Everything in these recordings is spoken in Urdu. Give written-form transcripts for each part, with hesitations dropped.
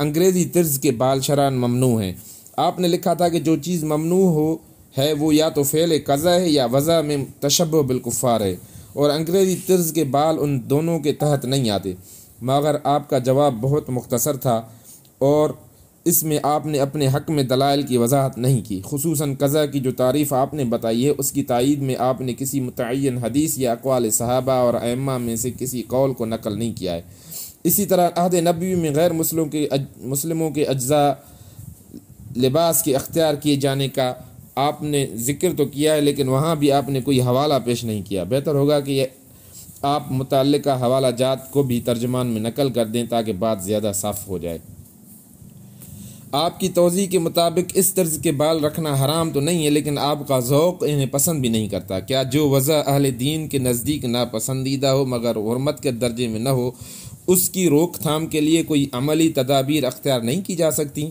انگریزی طرز کے بال شرعاً ممنوع ہیں۔ آپ نے لکھا تھا کہ جو چیز ممنوع ہے وہ یا تو فعل قضا ہے یا وضع میں تشبہ بالکفار ہے، اور انگریزی طرز کے بال ان دونوں کے تحت نہیں آتے۔ مگر آپ کا جواب بہت مختصر تھا اور اس میں آپ نے اپنے حق میں دلائل کی وضاحت نہیں کی، خصوصاً قضا کی جو تعریف آپ نے بتائی ہے اس کی تائید میں آپ نے کسی متعین حدیث یا اقوال صحابہ اور ائمہ میں سے کسی قول کو نقل نہیں کیا ہے۔ اسی طرح عہد نبوی میں غیر مسلموں کے اجزاء لباس کے اختیار کیے جانے کا آپ نے ذکر تو کیا ہے، لیکن وہاں بھی آپ نے کوئی حوالہ پیش نہیں کیا۔ بہتر ہوگا کہ آپ متعلقہ حوالہ جات کو بھی ترجمان میں نقل کر دیں تاکہ بات زیادہ صاف ہو جائے۔ آپ کی توضیح کے مطابق اس طرز کے بال رکھنا حرام تو نہیں ہے، لیکن آپ کا ذوق انہیں پسند بھی نہیں کرتا۔ کیا جو وضع اہل دین کے نزدیک ناپسندیدہ ہو مگر حرمت کے درجے میں نہ ہو، اس کی روک تھام کے لیے کوئی عملی تدابیر اختیار نہیں کی جا سکتی؟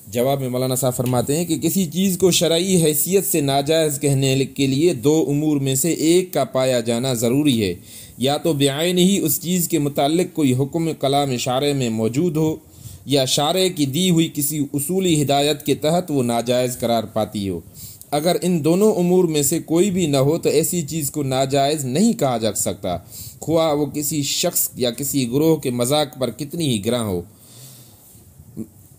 جواب میں مولانا صاحب فرماتے ہیں کہ کسی چیز کو شرعی حیثیت سے ناجائز کہنے کے لیے دو امور میں سے ایک کا پایا جانا ضروری ہے، یا تو بعین ہی اس چیز کے متعلق کوئی حکم کلام شارع میں موجود ہو، یا شارع کی دی ہوئی کسی اصولی ہدایت کے تحت وہ ناجائز قرار پاتی ہو۔ اگر ان دونوں امور میں سے کوئی بھی نہ ہو تو ایسی چیز کو ناجائز نہیں کہا جا سکتا، خواہ وہ کسی شخص یا کسی گروہ کے مذاق پر کتنی ہی گراں ہو۔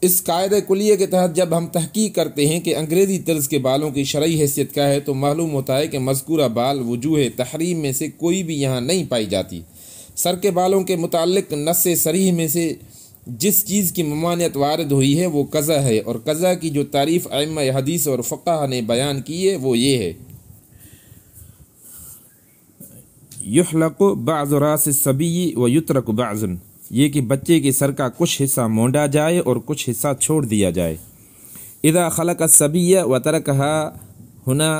اس قاعدہ کلیہ کے تحت جب ہم تحقیق کرتے ہیں کہ انگریزی طرز کے بالوں کی شرعی حیثیت کیا ہے تو معلوم ہوتا ہے کہ مذکورہ بال وجوہ تحریم میں سے کوئی بھی یہاں نہیں پائی جاتی۔ سر کے بالوں کے متعلق نص صریح میں سے جس چیز کی ممانعت وارد ہوئی ہے وہ قضا ہے، اور قضا کی جو تعریف ائمہ حدیث اور فقہ نے بیان کی ہے وہ یہ ہے: یحلق بعض راس الصبی ویترک بعض، یہ کہ بچے کے سر کا کچھ حصہ مونڈا جائے اور کچھ حصہ چھوڑ دیا جائے۔ اذا خلق الصبی وترکها هنا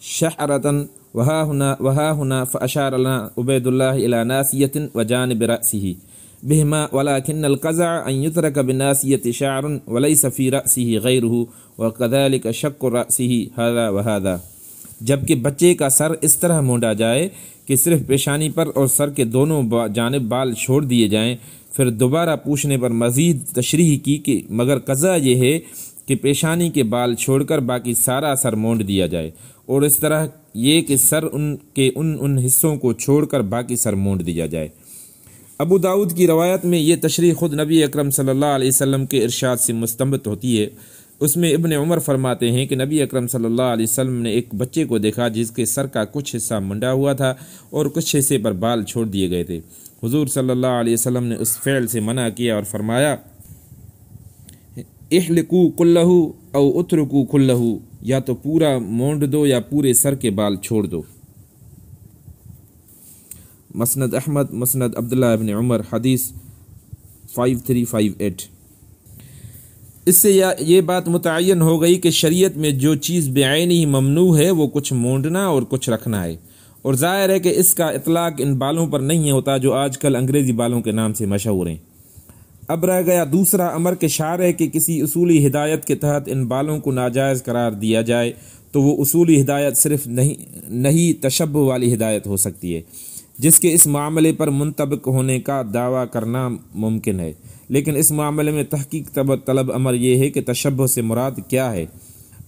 شعرة وها هنا فاشار لنا عبید اللہ الى ناسیة وجانب رأسه بهما ولكن القزع ان يترك بناسیة شعر وليس في رأسه غيره وكذلك شق رأسه هذا وهذا، جبکہ بچے کا سر اس طرح مونڈا جائے کہ صرف پیشانی پر اور سر کے دونوں جانب بال چھوڑ دیے جائیں۔ پھر دوبارہ پوچھنے پر مزید تشریح کی کہ مگر قضا یہ ہے کہ پیشانی کے بال چھوڑ کر باقی سارا سر مونڈ دیا جائے، اور اس طرح یہ کہ سر ان حصوں کو چھوڑ کر باقی سر مونڈ دیا جائے۔ ابو داؤد کی روایت میں یہ تشریح خود نبی اکرم صلی اللہ علیہ وسلم کے ارشاد سے مستنبط ہوتی ہے۔ اس میں ابن عمر فرماتے ہیں کہ نبی اکرم صلی اللہ علیہ وسلم نے ایک بچے کو دیکھا جس کے سر کا کچھ حصہ منڈا ہوا تھا اور کچھ حصے پر بال چھوڑ دیے گئے تھے۔ حضور صلی اللہ علیہ وسلم نے اس فعل سے منع کیا اور فرمایا: احلقوا کلہ او اترکوا کلہ، یا تو پورا مونڈ دو یا پورے سر کے بال چھوڑ دو۔ مسند احمد، مسند عبداللہ ابن عمر، حدیث 5358۔ اس سے یہ بات متعین ہو گئی کہ شریعت میں جو چیز بعین ہی ممنوع ہے وہ کچھ مونڈنا اور کچھ رکھنا ہے، اور ظاہر ہے کہ اس کا اطلاق ان بالوں پر نہیں ہوتا جو آج کل انگریزی بالوں کے نام سے مشہور ہیں۔ اب رہ گیا دوسرا امر کہ شارع کے کسی اصولی ہدایت کے تحت ان بالوں کو ناجائز قرار دیا جائے تو وہ اصولی ہدایت صرف نہیں تشبہ والی ہدایت ہو سکتی ہے، جس کے اس معاملے پر منطبق ہونے کا دعویٰ کرنا ممکن ہے، لیکن اس معاملے میں تحقیق طلب امر یہ ہے کہ تشبہ سے مراد کیا ہے؟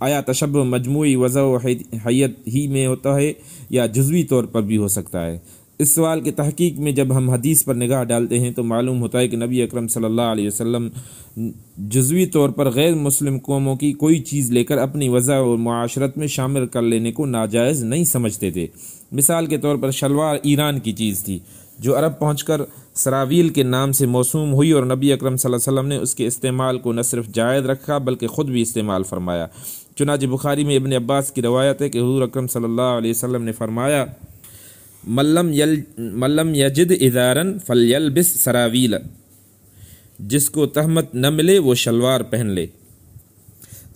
آیا تشبہ مجموعی وضع و حیت ہی میں ہوتا ہے یا جزوی طور پر بھی ہو سکتا ہے؟ اس سوال کی تحقیق میں جب ہم حدیث پر نگاہ ڈالتے ہیں تو معلوم ہوتا ہے کہ نبی اکرم صلی اللہ علیہ وسلم جزوی طور پر غیر مسلم قوموں کی کوئی چیز لے کر اپنی وضع و معاشرت میں شامل کر لینے کو ناجائز نہیں سمجھتے تھے۔ مثال کے طور پر شلوار ایران کی چیز تھی جو عرب پہنچ کر سراویل کے نام سے موسوم ہوئی، اور نبی اکرم صلی اللہ علیہ وسلم نے اس کے استعمال کو نہ صرف جائز رکھا بلکہ خود بھی استعمال فرمایا۔ چنانچہ بخاری میں ابن عباس کی روایت ہے کہ حضور اکرم صلی اللہ علیہ وسلم نے فرمایا: ملم یجد ازارن فلیلبس سراویل، جس کو تہمت نہ ملے وہ شلوار پہن لے۔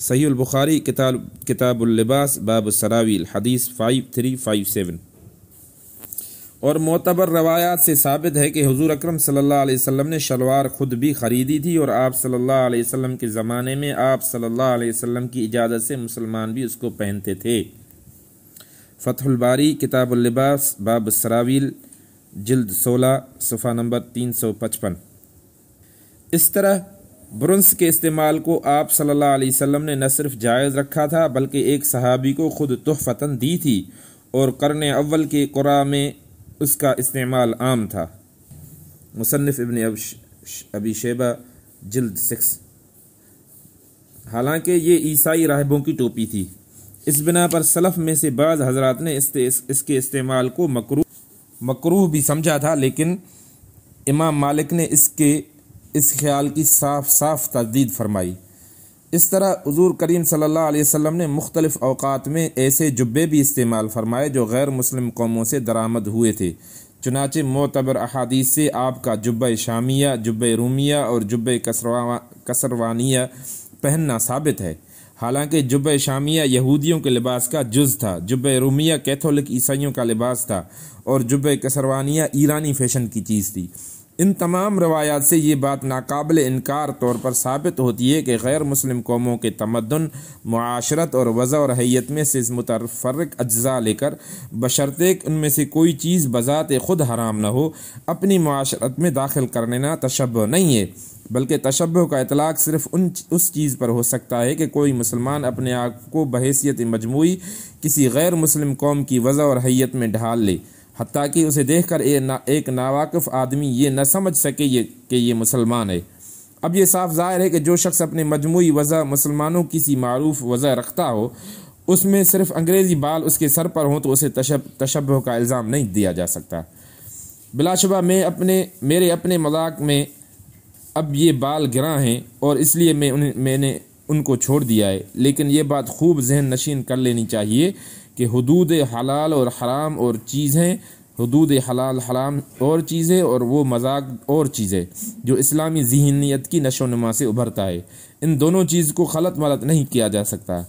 صحیح البخاری کتاب اللباس باب السراویل، حدیث 5357۔ اور معتبر روایات سے ثابت ہے کہ حضور اکرم صلی اللہ علیہ وسلم نے شلوار خود بھی خریدی تھی، اور آپ صلی اللہ علیہ وسلم کے زمانے میں آپ صلی اللہ علیہ وسلم کی اجازت سے مسلمان بھی اس کو پہنتے تھے۔ فتح الباری کتاب اللباس باب السراویل، جلد 16، صفحہ نمبر 355۔ اس طرح برنس کے استعمال کو آپ صلی اللہ علیہ وسلم نے نہ صرف جائز رکھا تھا بلکہ ایک صحابی کو خود تحفتاً دی تھی، اور قرن اول کے قرآن میں اس کا استعمال عام تھا۔ مصنف ابن ابی شیبہ جلد 6۔ حالانکہ یہ عیسائی راہبوں کی ٹوپی تھی، اس بنا پر سلف میں سے بعض حضرات نے اس کے استعمال کو مکروہ بھی سمجھا تھا، لیکن امام مالک نے اس خیال کی صاف تردید فرمائی۔ اس طرح حضور کریم صلی اللہ علیہ وسلم نے مختلف اوقات میں ایسے جبے بھی استعمال فرمائے جو غیر مسلم قوموں سے درآمد ہوئے تھے، چنانچہ معتبر احادیث سے آپ کا جبہ شامیہ، جبہ رومیہ اور جبہ کسروانیہ پہننا ثابت ہے۔ حالانکہ جبہ شامیہ یہودیوں کے لباس کا جز تھا، جبہ رومیہ کیتھولک عیسائیوں کا لباس تھا، اور جبہ کسروانیہ ایرانی فیشن کی چیز تھی۔ ان تمام روایات سے یہ بات ناقابل انکار طور پر ثابت ہوتی ہے کہ غیر مسلم قوموں کے تمدن، معاشرت اور وضع اور حیت میں سے متفرق اجزاء لے کر، بشرطے کہ ان میں سے کوئی چیز بذات خود حرام نہ ہو، اپنی معاشرت میں داخل کرنا تشبہ نہیں ہے، بلکہ تشبہ کا اطلاق صرف اس چیز پر ہو سکتا ہے کہ کوئی مسلمان اپنے آپ کو بحیثیت مجموعی کسی غیر مسلم قوم کی وضع اور حیت میں ڈھال لے، حتیٰ کہ اسے دیکھ کر ایک ناواقف آدمی یہ نہ سمجھ سکے کہ یہ مسلمان ہے۔ اب یہ صاف ظاہر ہے کہ جو شخص اپنے مجموعی وضع مسلمانوں کسی معروف وضع رکھتا ہو، اس میں صرف انگریزی بال اس کے سر پر ہوں، تو اسے تشبہ کا الزام نہیں دیا جا سکتا۔ بلا شبہ میرے اپنے مذاق میں اب یہ بال گراں ہیں اور اس لیے میں نے ان کو چھوڑ دیا ہے، لیکن یہ بات خوب ذہن نشین کر لینی چاہیے کہ حدود حلال اور حرام اور چیزیں، حدود حلال حرام اور چیزیں، اور وہ مذاق اور چیزیں جو اسلامی ذہنیت کی نشو و نما سے ابھرتا ہے، ان دونوں چیز کو خلط ملط نہیں کیا جا سکتا۔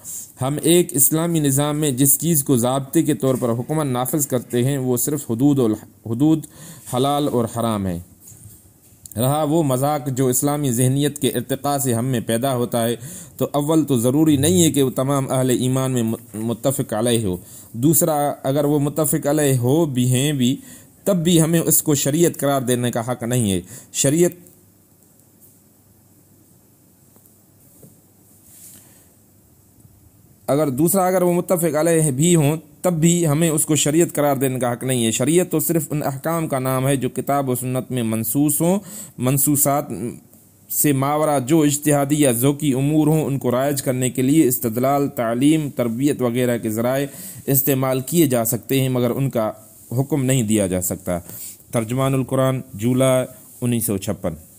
ہم ایک اسلامی نظام میں جس چیز کو ضابطے کے طور پر حکماً نافذ کرتے ہیں وہ صرف حدود حلال اور حرام ہے۔ رہا وہ مذاق جو اسلامی ذہنیت کے ارتقاء سے ہم میں پیدا ہوتا ہے، تو اول تو ضروری نہیں ہے کہ وہ تمام اہل ایمان میں متفق علیہ ہو، دوسرا اگر وہ متفق علیہ ہو بھی ہیں بھی تب بھی ہمیں اس کو شریعت قرار دینے کا حق نہیں ہے۔ اگر وہ متفق علیہ بھی ہوں تب بھی ہمیں اس کو شریعت قرار دینے کا حق نہیں ہے۔ شریعت تو صرف ان احکام کا نام ہے جو کتاب و سنت میں منصوص ہوں، منصوصات سے ماورا جو اجتہادی یا ذوقی امور ہوں ان کو رائج کرنے کے لیے استدلال، تعلیم، تربیت وغیرہ کے ذرائع استعمال کیے جا سکتے ہیں، مگر ان کا حکم نہیں دیا جا سکتا۔ ترجمان القرآن، جولائی 1956۔